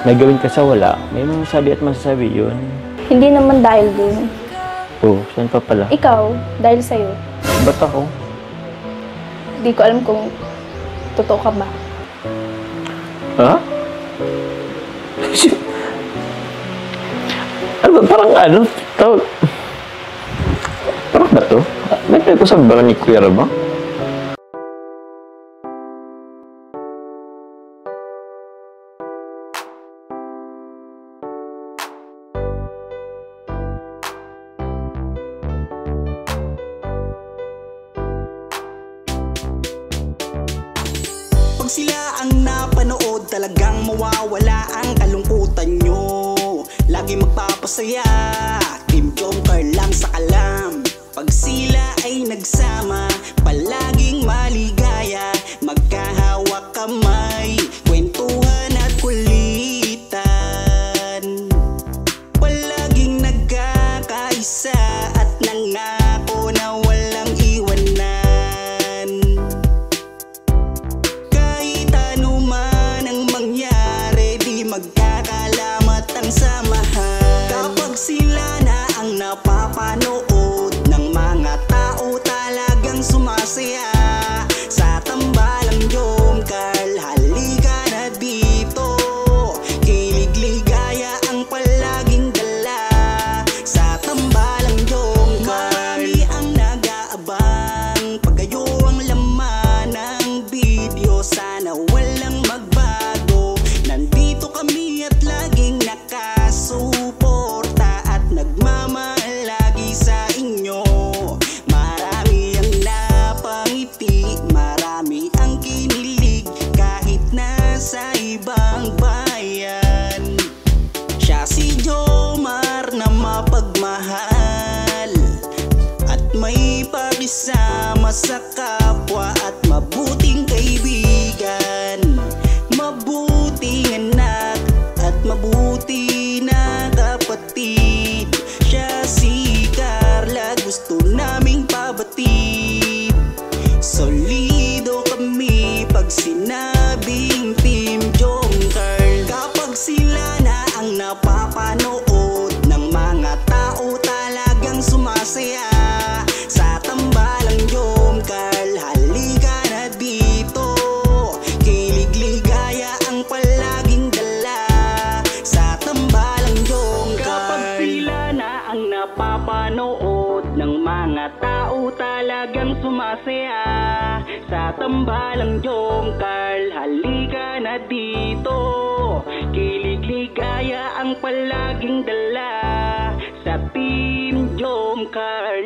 may gawin ka sa wala, may masasabi at masasabi yun. Hindi naman dahil dun. Oh, saan pa pala? Ikaw, dahil sa'yo. Ba't ako? Hindi ko alam kung totoo ka ba. Ha? Ano ba? Parang ano? Tawag? Parang ba to? Nagtay ko sa bara ni Kuya Rama? Pag sila ang napanood, talagang mawawala ang kalungkutan nyo. Lagi magpapasaya, Team Jomcar lang sa kalam. Pag sila ay nagsama, palaging maligaya. Magkahawak kamay, kwentuhan at kulitan. Palaging nagkakaisa at nangako na walang iwanan. Kahit ano man ang mangyari, di magkakalamat ang samahan. Kapag sila na ang napapanood ng mga tao, talagang sumasaya. Sa tambalang Jomcar, halika na dito. Kilig ligaya ang palaging dala. Sa tambalang Jomcar, marami ang nag-aabang. Pag kayo ang laman ng video, sana walang magbago. Nandito kami at laging nakasuporta at nagmamahal lagi sa inyo. Marami ang napangiti, marami ang kinilig, kahit nasa ibang bayan. Siya si Jomar na mapagmahal at may pakisama sa kapwa at mabuting kaibigan. Mabuting anak at mabuti na kapatid. Siya si Carla, gusto naming pabatid. Solido kami pag sinabing Team Jomcar. Kapag sila na ang napapanood ng mga tao, talagang sumasaya. Sa tambalang Jomcar, halika na dito. Kilig ligaya ang palaging dala. Sa tambalang Jomcar. Kapag sila na ang napapanood ng mga tao, talagang sumasaya. Sa tambalang Jomcar, halika na dito. Kilig ligaya ang palaging dala. Sa Team Jomcar.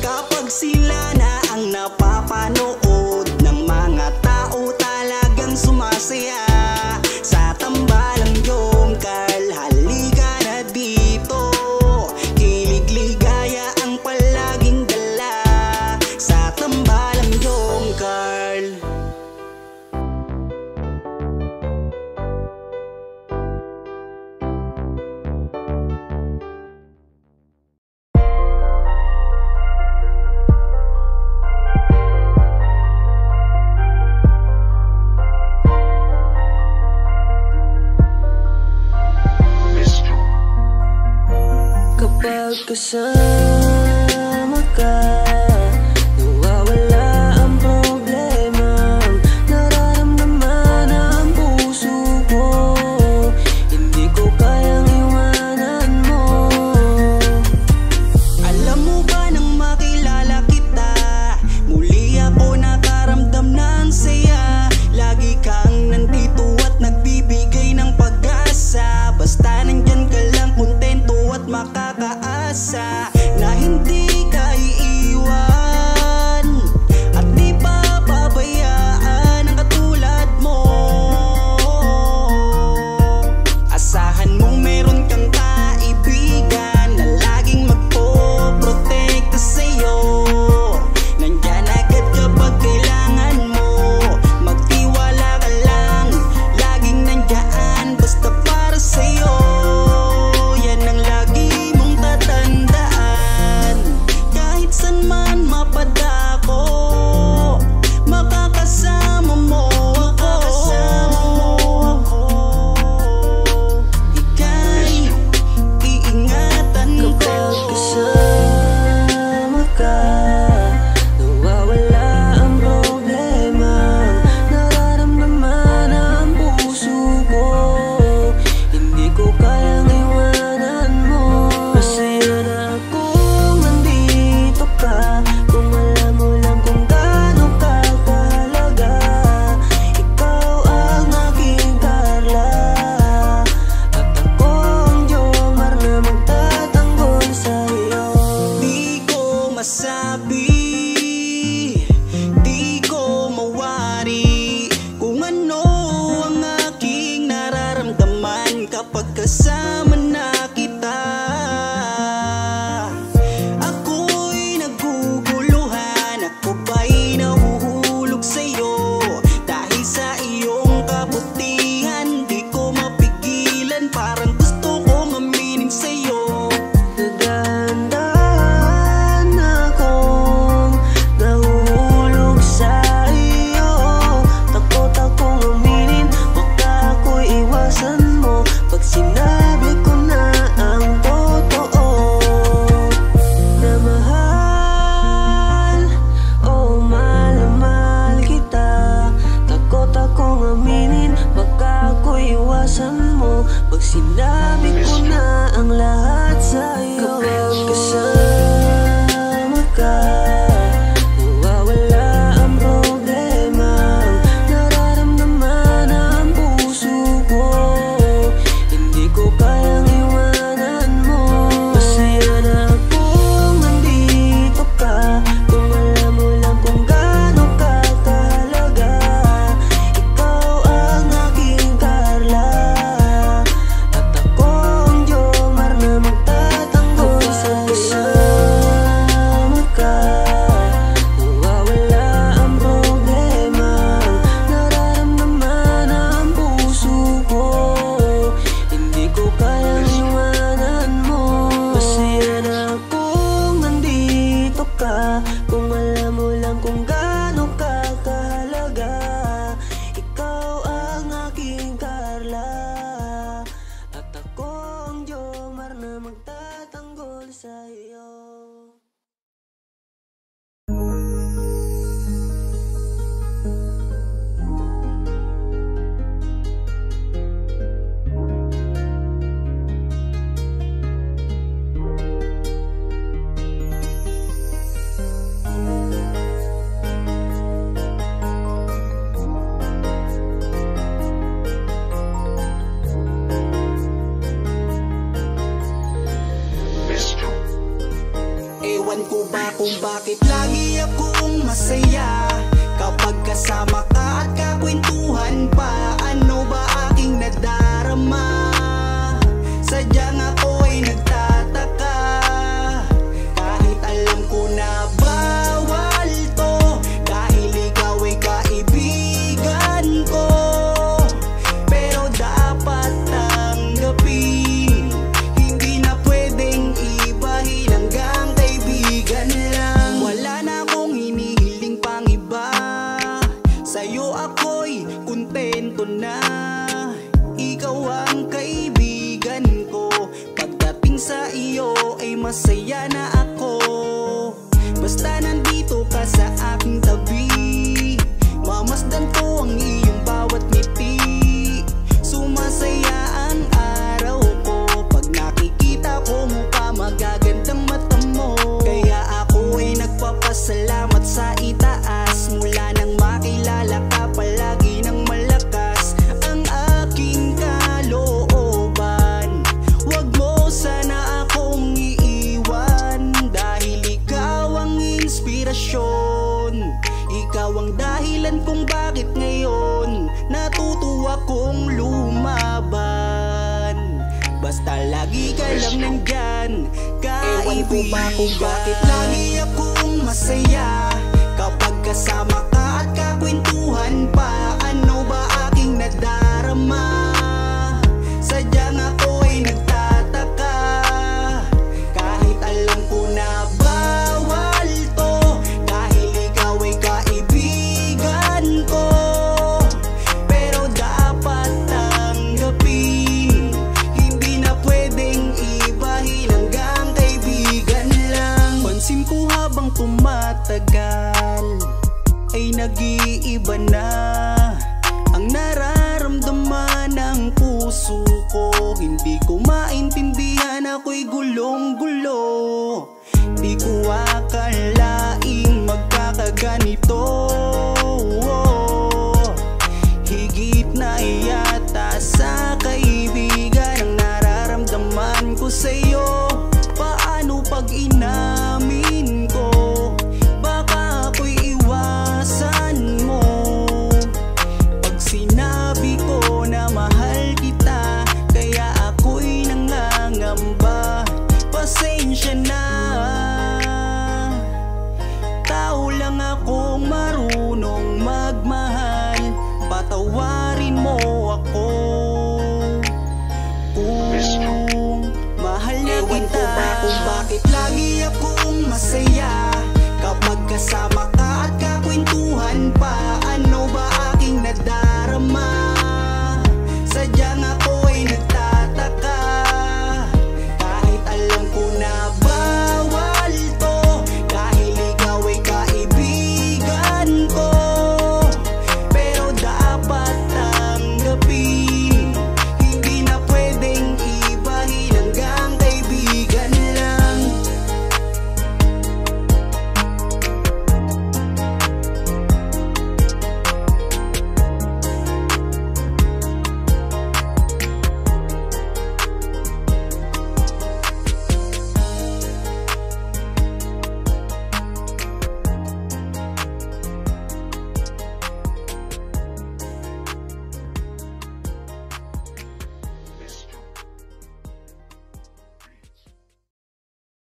Kapag sila na ang napapanood ng mga tao, talagang sumasaya. Sa tambalang Jomcar, halika na dito. Kilig ligaya ang palaging dala. Sa tambalang Jomcar. Kapag kasama ka, nawawala ang problema. Nararamdaman ang puso ko, hindi ko kayang iwanan mo. Alam mo ba nang makilala kita, muli ako nakaramdam ng saya. Lagi kang nandito at nagbibigay ng pag-asa. Basta nandyan ka lang, kontento at makakaasa. Sinabi ko na ang lahat sa'yo. Kapag kasama ka, nawawala ang problema. Nararamdaman ang puso ko, hindi ko kayang iwanan mo. Masaya na kung nandito ka, kung alam mo lang kung gaano ka kahalaga. Ikaw ang aking Carla, at ako ang Jomar na magtatanggol sa kasama ka. Nawawala ang problema, nararamdaman ang puso ko, hindi ko kayang iwanan mo. Masaya na kung nandito ka, kung alam mo lang kung gaano ka kahalaga. Ikaw ang aking Carla, at ako ang Jomar na magtatanggol sa'yo. Ewan ko ba kung bakit lagi akong masaya kapag kasama ka at kakwentuhan pa. Ano ba aking nadarama? Sadyang ako ay nagtataka, kahit alam ko na bawal to, dahil ikaw ay kaibigan ko. Pero dapat tanggapin, hindi na pwedeng ibahin hanggang kaibigan lang. Wala na akong hinihiling pang iba, sa'yo ako'y kontento na. Ikaw ang kaibigan ko, pagdating sa iyo ay masaya na ako. Basta nandito ka sa aking tabi, mamasdan ko ang iyong bawat ngiti. Sumasaya ang araw ko pag nakikita ko mukha magagandang mata mo. Kaya ako ay nagpapasalamat sa itaas, mula nang makilala ka palagi ng malakas ang aking kalooban. Wag mo sana akong iiwan, dahil ikaw ang inspirasyon. Ikaw ang dahilan kung bakit ngayon natutuwa kong lumaban. Basta lagi ka lang nandyan, kaibigan. Ewan ko ba kung bakit lagi akong masaya kapag kasama